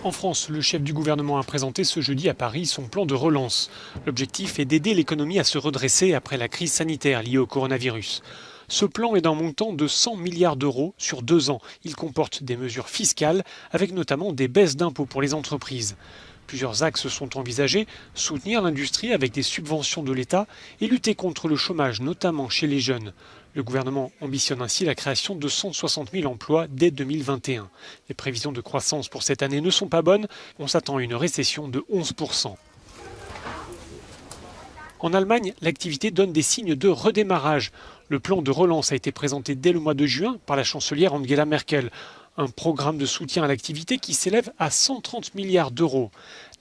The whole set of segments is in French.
En France, le chef du gouvernement a présenté ce jeudi à Paris son plan de relance. L'objectif est d'aider l'économie à se redresser après la crise sanitaire liée au coronavirus. Ce plan est d'un montant de 100 milliards d'euros sur 2 ans. Il comporte des mesures fiscales, avec notamment des baisses d'impôts pour les entreprises. Plusieurs axes sont envisagés, soutenir l'industrie avec des subventions de l'État et lutter contre le chômage, notamment chez les jeunes. Le gouvernement ambitionne ainsi la création de 160 000 emplois dès 2021. Les prévisions de croissance pour cette année ne sont pas bonnes, on s'attend à une récession de 11%. En Allemagne, l'activité donne des signes de redémarrage. Le plan de relance a été présenté dès le mois de juin par la chancelière Angela Merkel. Un programme de soutien à l'activité qui s'élève à 130 milliards d'euros.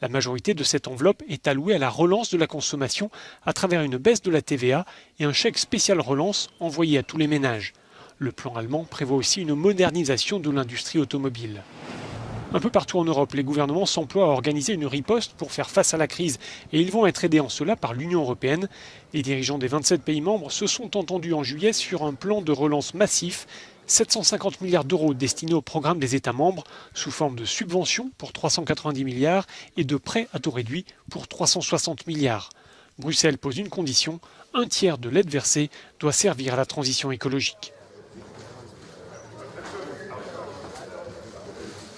La majorité de cette enveloppe est allouée à la relance de la consommation à travers une baisse de la TVA et un chèque spécial relance envoyé à tous les ménages. Le plan allemand prévoit aussi une modernisation de l'industrie automobile. Un peu partout en Europe, les gouvernements s'emploient à organiser une riposte pour faire face à la crise et ils vont être aidés en cela par l'Union européenne. Les dirigeants des 27 pays membres se sont entendus en juillet sur un plan de relance massif, 750 milliards d'euros destinés au programme des États membres sous forme de subventions pour 390 milliards et de prêts à taux réduit pour 360 milliards. Bruxelles pose une condition, un tiers de l'aide versée doit servir à la transition écologique.